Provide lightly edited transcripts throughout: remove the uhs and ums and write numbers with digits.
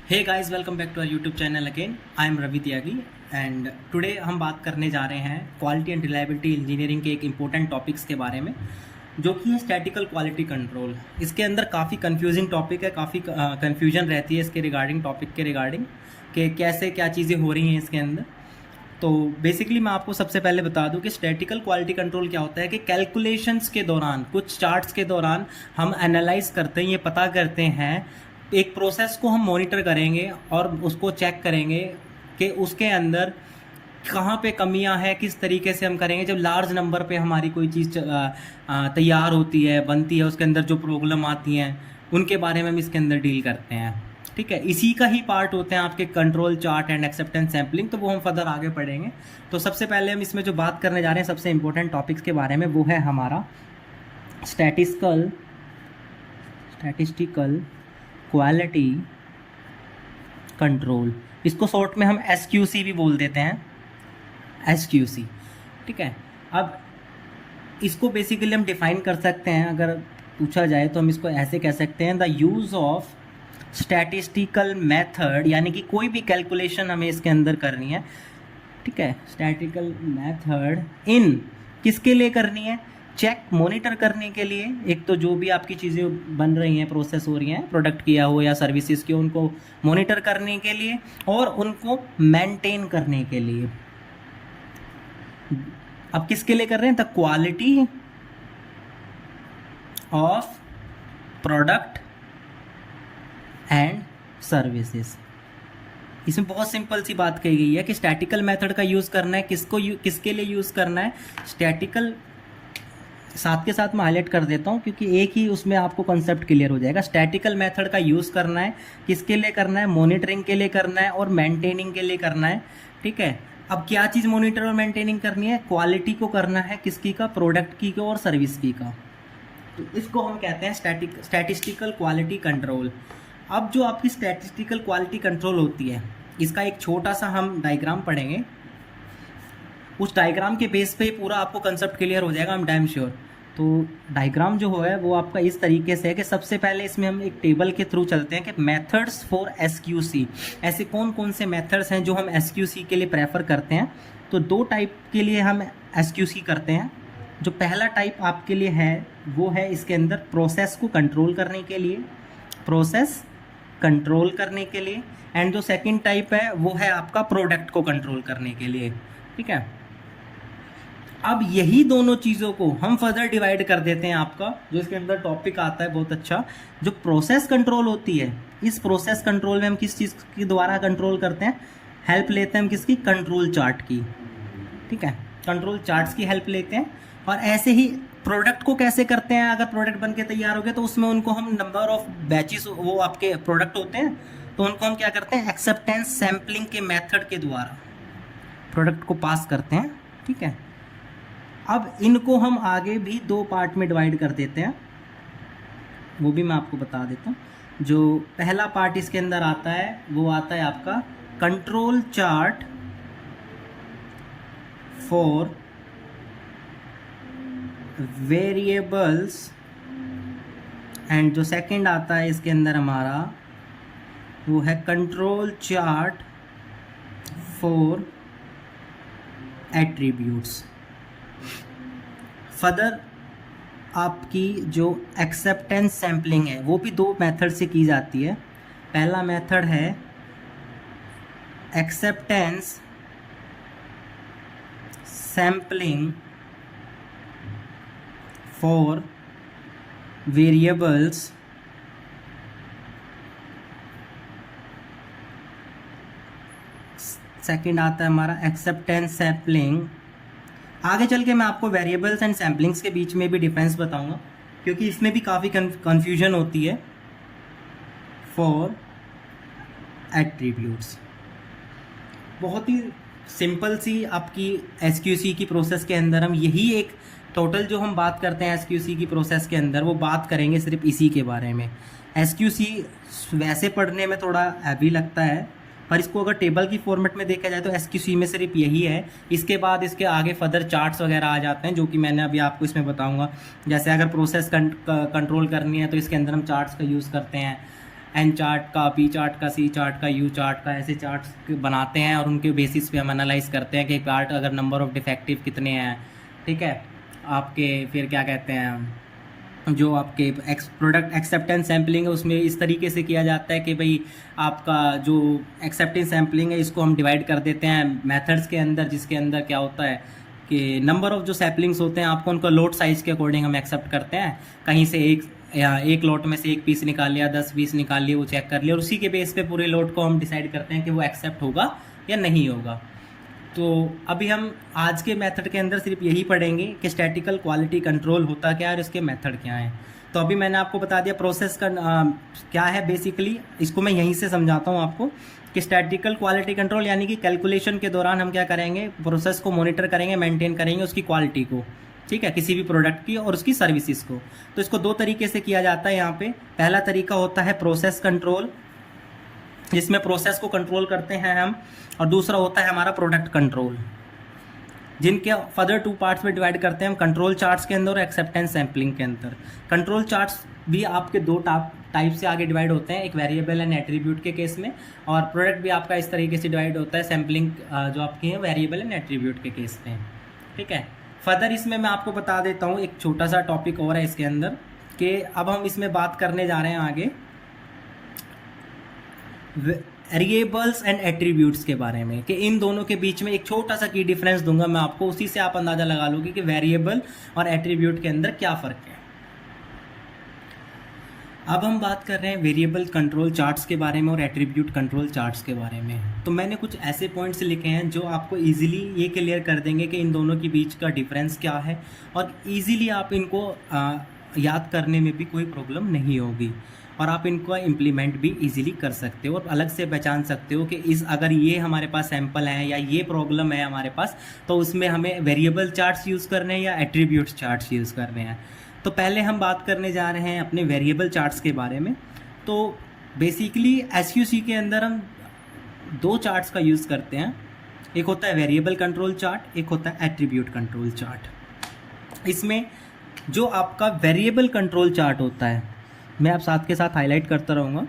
Hey guys, welcome back to our YouTube channel again. I am Ravi Tyagi and today हम बात करने जा रहे हैं क्वालिटी एंड रिलायबिलिटी इंजीनियरिंग के एक इम्पोर्टेंट टॉपिक्स के बारे में, जो कि है स्टैटिकल क्वालिटी कंट्रोल। इसके अंदर काफ़ी कंफ्यूजिंग टॉपिक है, काफ़ी कंफ्यूजन रहती है इसके रिगार्डिंग, टॉपिक के रिगार्डिंग कि कैसे क्या चीज़ें हो रही हैं इसके अंदर। तो बेसिकली मैं आपको सबसे पहले बता दूं कि स्टैटिकल क्वालिटी कंट्रोल क्या होता है कि कैलकुलेशंस के दौरान, कुछ चार्ट्स के दौरान हम एनालाइज करते हैं, ये पता करते हैं, एक प्रोसेस को हम मॉनिटर करेंगे और उसको चेक करेंगे कि उसके अंदर कहाँ पे कमियां हैं, किस तरीके से हम करेंगे। जब लार्ज नंबर पे हमारी कोई चीज़ तैयार होती है, बनती है, उसके अंदर जो प्रॉब्लम आती हैं उनके बारे में हम इसके अंदर डील करते हैं। ठीक है, इसी का ही पार्ट होते हैं आपके control chart and acceptance sampling, तो वो हम फर्दर आगे पढ़ेंगे। तो सबसे पहले हम इसमें जो बात करने जा रहे हैं सबसे इंपॉर्टेंट टॉपिक्स के बारे में, वो है हमारा स्टैटिस्टिकल क्वालिटी कंट्रोल। इसको शॉर्ट में हम SQC भी बोल देते हैं, SQC। ठीक है, अब इसको बेसिकली हम डिफाइन कर सकते हैं, अगर पूछा जाए तो हम इसको ऐसे कह सकते हैं, the use of statistical method, यानी कि कोई भी कैलकुलेशन हमें इसके अंदर करनी है। ठीक है, स्टैटिकल मेथड इन किसके लिए करनी है? चेक, मॉनिटर करने के लिए। एक तो जो भी आपकी चीज़ें बन रही हैं, प्रोसेस हो रही हैं, प्रोडक्ट किया हो या सर्विसेज की, उनको मॉनिटर करने के लिए और उनको मेंटेन करने के लिए। अब किसके लिए कर रहे हैं? The quality of product and services. इसमें बहुत सिंपल सी बात कही गई है कि स्टैटिकल मेथड का यूज़ करना है, किसके लिए यूज़ करना है। स्टैटिकल साथ के साथ मैं हाईलाइट कर देता हूँ क्योंकि एक ही उसमें आपको कॉन्सेप्ट क्लियर हो जाएगा। स्टैटिकल मेथड का यूज़ करना है, किसके लिए करना है? मॉनिटरिंग के लिए करना है और मेंटेनिंग के लिए करना है। ठीक है, अब क्या चीज़ मॉनिटर और मेंटेनिंग करनी है? क्वालिटी को करना है, किसकी का? प्रोडक्ट की और सर्विस की का। तो इसको हम कहते हैं स्टैटिस्टिकल क्वालिटी कंट्रोल। अब जो आपकी स्टैटिस्टिकल क्वालिटी कंट्रोल होती है, इसका एक छोटा सा हम डायग्राम पढ़ेंगे। उस डायग्राम के बेस पे पूरा आपको कंसेप्ट क्लियर हो जाएगा, आई एम डैम श्योर। तो डायग्राम जो है वो आपका इस तरीके से है कि सबसे पहले इसमें हम एक टेबल के थ्रू चलते हैं कि मेथड्स फॉर SQC, ऐसे कौन कौन से मेथड्स हैं जो हम SQC के लिए प्रेफर करते हैं। तो दो टाइप के लिए हम SQC करते हैं। जो पहला टाइप आपके लिए है वो है इसके अंदर प्रोसेस को कंट्रोल करने के लिए, प्रोसेस कंट्रोल करने के लिए, एंड जो सेकंड टाइप है वो है आपका प्रोडक्ट को कंट्रोल करने के लिए। ठीक है, अब यही दोनों चीज़ों को हम फर्दर डिवाइड कर देते हैं। आपका जो इसके अंदर टॉपिक आता है बहुत अच्छा, जो प्रोसेस कंट्रोल होती है, इस प्रोसेस कंट्रोल में हम किस चीज़ के द्वारा कंट्रोल करते हैं? हेल्प लेते हैं हम किसकी? कंट्रोल चार्ट की। ठीक है, कंट्रोल चार्ट्स की हेल्प लेते हैं। और ऐसे ही प्रोडक्ट को कैसे करते हैं? अगर प्रोडक्ट बन के तैयार हो गया तो उसमें उनको हम नंबर ऑफ बैचेस, वो आपके प्रोडक्ट होते हैं, तो उनको हम क्या करते हैं? एक्सेप्टेंस सैम्पलिंग के मेथड के द्वारा प्रोडक्ट को पास करते हैं। ठीक है, अब इनको हम आगे भी दो पार्ट में डिवाइड कर देते हैं, वो भी मैं आपको बता देता हूँ। जो पहला पार्ट इसके अंदर आता है वो आता है आपका control chart for variables, and जो सेकंड आता है इसके अंदर हमारा वो है control chart for attributes. Further आपकी जो एक्सेप्टेंस सैम्पलिंग है वो भी दो मेथड से की जाती है। पहला मेथड है acceptance sampling for variables, second आता है हमारा एक्सेप्टेंस सैम्पलिंग। आगे चल के मैं आपको वेरिएबल्स एंड सैम्पलिंग्स के बीच में भी डिफरेंस बताऊंगा क्योंकि इसमें भी काफ़ी कन्फ्यूजन होती है। फॉर एट्रीब्यूट्स, बहुत ही सिंपल सी आपकी SQC की प्रोसेस के अंदर हम यही एक टोटल जो हम बात करते हैं SQC की प्रोसेस के अंदर, वो बात करेंगे सिर्फ इसी के बारे में। SQC वैसे पढ़ने में थोड़ा हैवी लगता है, पर इसको अगर टेबल की फॉर्मेट में देखा जाए तो SQC में सिर्फ यही है। इसके बाद इसके आगे फर्दर चार्ट्स वगैरह आ जाते हैं, जो कि मैंने अभी आपको इसमें बताऊंगा। जैसे अगर प्रोसेस कंट्रोल करनी है तो इसके अंदर हम चार्ट्स का यूज़ करते हैं। एन चार्ट का, पी चार्ट का, सी चार्ट का, यू चार्ट का, ऐसे चार्ट्स बनाते हैं और उनके बेसिस पे हम एनालाइज करते हैं कि पार्ट अगर नंबर ऑफ डिफेक्टिव कितने हैं, ठीक है आपके, फिर क्या कहते हैं जो आपके प्रोडक्ट एक्सेप्टेंस सैम्पलिंग है उसमें इस तरीके से किया जाता है कि भाई आपका जो एक्सेप्टेंस सैम्पलिंग है इसको हम डिवाइड कर देते हैं मेथड्स के अंदर, जिसके अंदर क्या होता है कि नंबर ऑफ़ जो सैपलिंग्स होते हैं आपको उनका लोड साइज़ के अकॉर्डिंग हम एक्सेप्ट करते हैं। कहीं से एक लॉट में से एक पीस निकाल लिया, 10 पीस निकाल लिए, वो चेक कर लिया और उसी के बेस पे पूरे लोड को हम डिसाइड करते हैं कि वो एक्सेप्ट होगा या नहीं होगा। तो अभी हम आज के मेथड के अंदर सिर्फ यही पढ़ेंगे कि स्टैटिकल क्वालिटी कंट्रोल होता क्या है और इसके मेथड क्या हैं। तो अभी मैंने आपको बता दिया प्रोसेस का क्या है बेसिकली, इसको मैं यहीं से समझाता हूँ आपको कि स्टैटिकल क्वालिटी कंट्रोल यानी कि कैलकुलेशन के दौरान हम क्या करेंगे, प्रोसेस को मॉनिटर करेंगे, मेंटेन करेंगे उसकी क्वालिटी को, ठीक है, किसी भी प्रोडक्ट की और उसकी सर्विसेज को। तो इसको दो तरीके से किया जाता है यहाँ पे। पहला तरीका होता है प्रोसेस कंट्रोल, जिसमें प्रोसेस को कंट्रोल करते हैं हम, और दूसरा होता है हमारा प्रोडक्ट कंट्रोल, जिनके फर्दर 2 पार्ट्स में डिवाइड करते हैं हम, कंट्रोल चार्ट्स के अंदर और एक्सेप्टेंस सैम्पलिंग के अंदर। कंट्रोल चार्ट्स भी आपके 2 टाइप से आगे डिवाइड होते हैं, एक वेरिएबल एंड एट्रीब्यूट के केस में, और प्रोडक्ट भी आपका इस तरीके से डिवाइड होता है सैम्पलिंग जो आपकी है वेरिएबल एंड एट्रीब्यूट के केस में, ठीक है। फर्दर इसमें मैं आपको बता देता हूँ एक छोटा सा टॉपिक और है इसके अंदर कि अब हम इसमें बात करने जा रहे हैं आगे वेरिएबल्स एंड एट्रीब्यूट्स के बारे में, कि इन दोनों के बीच में एक छोटा सा की डिफरेंस दूंगा मैं आपको, उसी से आप अंदाज़ा लगा लोगे कि वेरिएबल और एट्रीब्यूट के अंदर क्या फ़र्क है। अब हम बात कर रहे हैं वेरिएबल कंट्रोल चार्ट्स के बारे में और एट्रीब्यूट कंट्रोल चार्ट्स के बारे में। तो मैंने कुछ ऐसे पॉइंट्स लिखे हैं जो आपको इजीली ये क्लियर कर देंगे कि इन दोनों के बीच का डिफरेंस क्या है, और इजीली आप इनको याद करने में भी कोई प्रॉब्लम नहीं होगी, और आप इनको इम्प्लीमेंट भी इजीली कर सकते हो और अलग से पहचान सकते हो कि अगर ये हमारे पास सैम्पल है या ये प्रॉब्लम है हमारे पास, तो उसमें हमें वेरिएबल चार्ट्स यूज़ करने हैं या एट्रीब्यूट चार्ट्स यूज़ करने हैं। तो पहले हम बात करने जा रहे हैं अपने वेरिएबल चार्ट्स के बारे में। तो बेसिकली एसयूसी के अंदर हम 2 चार्ट्स का यूज़ करते हैं, एक होता है वेरिएबल कंट्रोल चार्ट, एक होता है एट्रीब्यूट कंट्रोल चार्ट। इसमें जो आपका वेरिएबल कंट्रोल चार्ट होता है, मैं आप साथ के साथ हाईलाइट करता रहूँगा,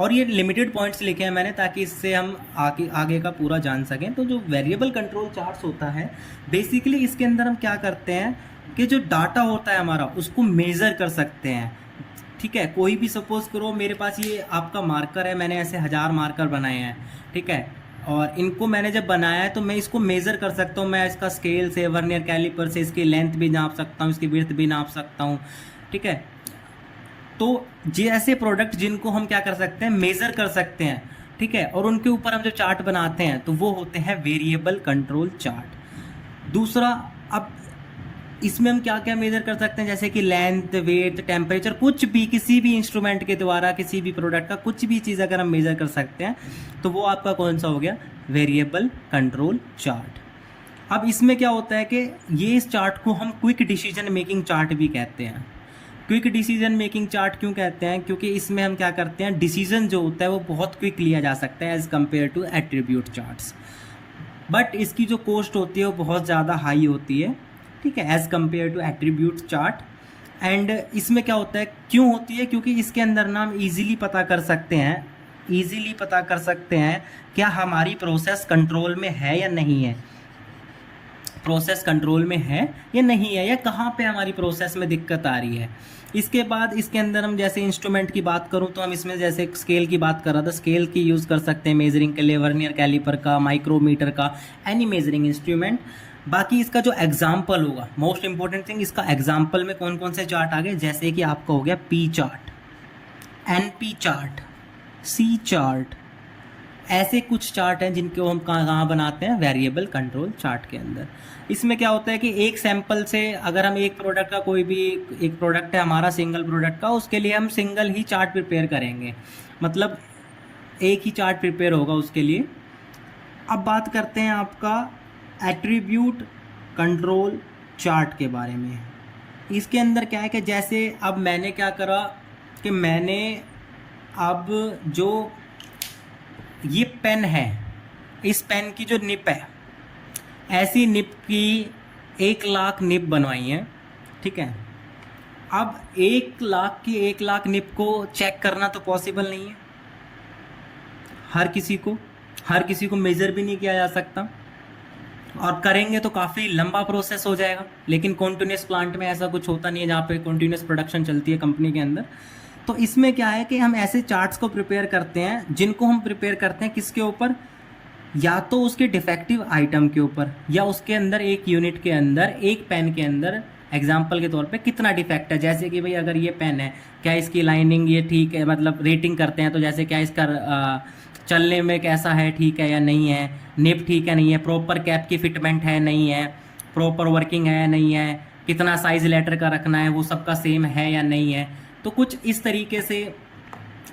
और ये लिमिटेड पॉइंट्स लिखे हैं मैंने ताकि इससे हम आगे का पूरा जान सकें। तो जो वेरिएबल कंट्रोल चार्ट्स होता है बेसिकली इसके अंदर हम क्या करते हैं कि जो डाटा होता है हमारा उसको मेज़र कर सकते हैं, ठीक है। कोई भी सपोज़ करो मेरे पास ये आपका मार्कर है, मैंने ऐसे 1000 मार्कर बनाए हैं, ठीक है, और इनको मैंने जब बनाया है तो मैं इसको मेज़र कर सकता हूँ, मैं इसका स्केल से, वर्नियर कैलिपर से इसकी लेंथ भी नाप सकता हूँ, इसकी विड्थ भी नाप सकता हूँ, ठीक है। तो ये ऐसे प्रोडक्ट जिनको हम क्या कर सकते हैं, मेज़र कर सकते हैं, ठीक है, और उनके ऊपर हम जो चार्ट बनाते हैं तो वो होते हैं वेरिएबल कंट्रोल चार्ट। दूसरा, अब इसमें हम क्या क्या मेज़र कर सकते हैं, जैसे कि लेंथ, वेट, टेम्परेचर, कुछ भी किसी भी इंस्ट्रूमेंट के द्वारा किसी भी प्रोडक्ट का कुछ भी चीज़ अगर हम मेज़र कर सकते हैं तो वो आपका कौन सा हो गया, वेरिएबल कंट्रोल चार्ट। अब इसमें क्या होता है कि ये इस चार्ट को हम क्विक डिसीजन मेकिंग चार्ट भी कहते हैं। क्विक डिसीजन मेकिंग चार्ट क्यों कहते हैं, क्योंकि इसमें हम क्या करते हैं, डिसीजन जो होता है वो बहुत क्विक लिया जा सकता है as compare to attribute charts, but इसकी जो कॉस्ट होती है वो बहुत ज़्यादा हाई होती है, ठीक है, as compare to attribute chart. And इसमें क्या होता है, क्यों होती है, क्योंकि इसके अंदर ना हम ईजिली पता कर सकते हैं क्या हमारी प्रोसेस कंट्रोल में है या नहीं है, प्रोसेस कंट्रोल में है या नहीं है, या कहाँ पे हमारी प्रोसेस में दिक्कत आ रही है। इसके बाद इसके अंदर हम जैसे इंस्ट्रूमेंट की बात करूँ तो हम इसमें जैसे स्केल की बात कर रहा था, स्केल की यूज़ कर सकते हैं मेजरिंग के लिए, वर्नियर कैलिपर का, माइक्रोमीटर का, एनी मेजरिंग इंस्ट्रूमेंट। बाकी इसका जो एग्जाम्पल होगा, मोस्ट इंपॉर्टेंट थिंग, इसका एग्जाम्पल में कौन कौन से चार्ट आ गए, जैसे कि आपका हो गया पी चार्ट, एनपी चार्ट, सी चार्ट, ऐसे कुछ चार्ट हैं जिनको हम कहाँ बनाते हैं, वेरिएबल कंट्रोल चार्ट के अंदर। इसमें क्या होता है कि एक सैंपल से अगर हम एक प्रोडक्ट का, कोई भी एक प्रोडक्ट है हमारा सिंगल प्रोडक्ट का, उसके लिए हम सिंगल ही चार्ट प्रिपेयर करेंगे, मतलब एक ही चार्ट प्रिपेयर होगा उसके लिए। अब बात करते हैं आपका एट्रीब्यूट कंट्रोल चार्ट के बारे में। इसके अंदर क्या है कि जैसे अब मैंने क्या करा कि मैंने अब जो ये पेन है, इस पेन की जो निप है, ऐसी निप की 1 लाख निप बनवाई है, ठीक है, अब 1 लाख की 1 लाख निप को चेक करना तो पॉसिबल नहीं है, हर किसी को मेजर भी नहीं किया जा सकता, और करेंगे तो काफ़ी लंबा प्रोसेस हो जाएगा। लेकिन कॉन्टिन्यूस प्लांट में ऐसा कुछ होता नहीं है जहाँ पे कॉन्टिन्यूस प्रोडक्शन चलती है कंपनी के अंदर। तो इसमें क्या है कि हम ऐसे चार्ट्स को प्रिपेयर करते हैं, जिनको हम प्रिपेयर करते हैं किसके ऊपर, या तो उसके डिफेक्टिव आइटम के ऊपर, या उसके अंदर एक यूनिट के अंदर एक पेन के अंदर एग्जाम्पल के तौर पे कितना डिफेक्ट है। जैसे कि भाई अगर ये पेन है, क्या इसकी लाइनिंग ये ठीक है, मतलब रेटिंग करते हैं तो जैसे क्या इसका चलने में कैसा है, ठीक है या नहीं है, निप ठीक है नहीं है, प्रॉपर कैप की फिटमेंट है नहीं है, प्रॉपर वर्किंग है नहीं है, कितना साइज लेटर का रखना है वो सबका सेम है या नहीं है। तो कुछ इस तरीके से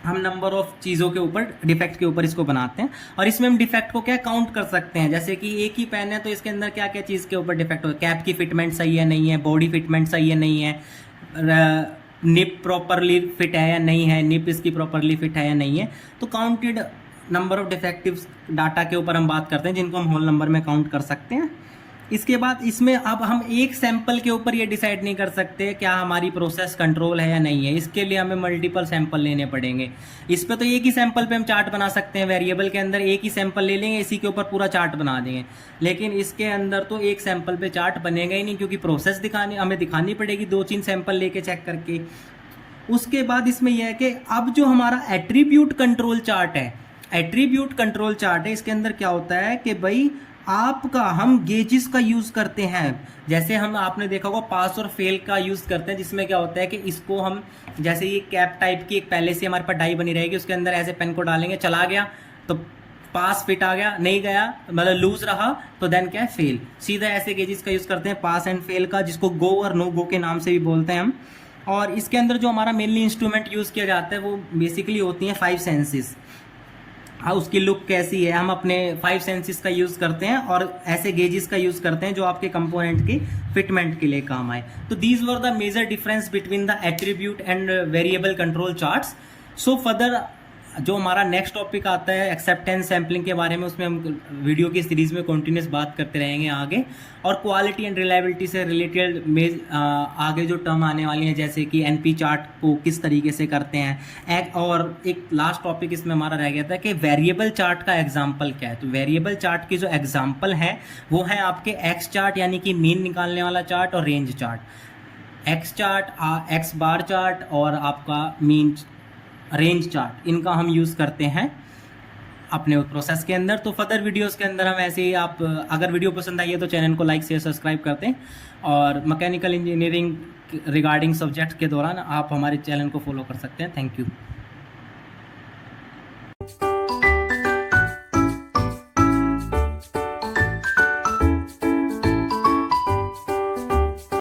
हम नंबर ऑफ चीज़ों के ऊपर, डिफेक्ट के ऊपर इसको बनाते हैं। और इसमें हम डिफेक्ट को क्या काउंट कर सकते हैं, जैसे कि एक ही पेन है तो इसके अंदर क्या क्या चीज़ के ऊपर डिफेक्ट हो, कैप की फिटमेंट सही है नहीं है, बॉडी फिटमेंट सही है नहीं है, निप प्रॉपरली फिट है या नहीं है, निप इसकी प्रॉपरली फिट है या नहीं है। तो counted number of defective data के ऊपर हम बात करते हैं, जिनको हम होल नंबर में काउंट कर सकते हैं। इसके बाद इसमें अब हम एक सैंपल के ऊपर ये डिसाइड नहीं कर सकते क्या हमारी प्रोसेस कंट्रोल है या नहीं है, इसके लिए हमें मल्टीपल सैंपल लेने पड़ेंगे। इस पे तो एक ही सैंपल पे हम चार्ट बना सकते हैं, वेरिएबल के अंदर एक ही सैंपल ले लेंगे, इसी के ऊपर पूरा चार्ट बना देंगे। लेकिन इसके अंदर तो एक सैंपल पे चार्ट बनेगा ही नहीं, क्योंकि प्रोसेस हमें दिखानी पड़ेगी 2-3 सैंपल लेके चेक करके। उसके बाद इसमें यह है कि अब जो हमारा एट्रीब्यूट कंट्रोल चार्ट है, एट्रीब्यूट कंट्रोल चार्ट है, इसके अंदर क्या होता है कि भाई आपका हम गेजेस का यूज करते हैं। जैसे हम, आपने देखा होगा पास और फेल का यूज करते हैं, जिसमें क्या होता है कि इसको हम, जैसे ये कैप टाइप की एक पहले से हमारे पास डाई बनी रहेगी, उसके अंदर ऐसे पेन को डालेंगे, चला गया तो पास फिट आ गया, नहीं गया मतलब लूज रहा तो देन क्या है, फेल। सीधा ऐसे गेजेस का यूज करते हैं, पास एंड फेल का, जिसको गो और नो गो के नाम से भी बोलते हैं हम। और इसके अंदर जो हमारा मेनली इंस्ट्रूमेंट यूज किया जाता है वो बेसिकली होती हैं 5 सेंसेस। हाँ, उसकी लुक कैसी है, हम अपने 5 सेंसेस का यूज़ करते हैं और ऐसे गेजेस का यूज़ करते हैं जो आपके कंपोनेंट की फिटमेंट के लिए काम आए। तो these were the major difference between the attribute and variable control charts. So further जो हमारा नेक्स्ट टॉपिक आता है एक्सेप्टेंस सैम्पलिंग के बारे में, उसमें हम वीडियो की सीरीज़ में कंटिन्यूस बात करते रहेंगे आगे। और क्वालिटी एंड रिलायबिलिटी से रिलेटेड आगे जो टर्म आने वाली हैं, जैसे कि एनपी चार्ट को किस तरीके से करते हैं। और एक लास्ट टॉपिक इसमें हमारा रह गया था कि वेरिएबल चार्ट का एग्जाम्पल क्या है। तो वेरिएबल चार्ट की जो एग्जाम्पल है वो है आपके एक्स चार्ट, यानी कि मीन निकालने वाला चार्ट, और range chart. X chart, x bar chart और आपका मीन रेंज चार्ट, इनका हम यूज़ करते हैं अपने प्रोसेस के अंदर। तो फर्दर वीडियोस के अंदर हम ऐसे ही, आप अगर वीडियो पसंद आई है तो चैनल को लाइक शेयर सब्सक्राइब करते हैं। और मैकेनिकल इंजीनियरिंग रिगार्डिंग सब्जेक्ट के दौरान आप हमारे चैनल को फॉलो कर सकते हैं। Thank you.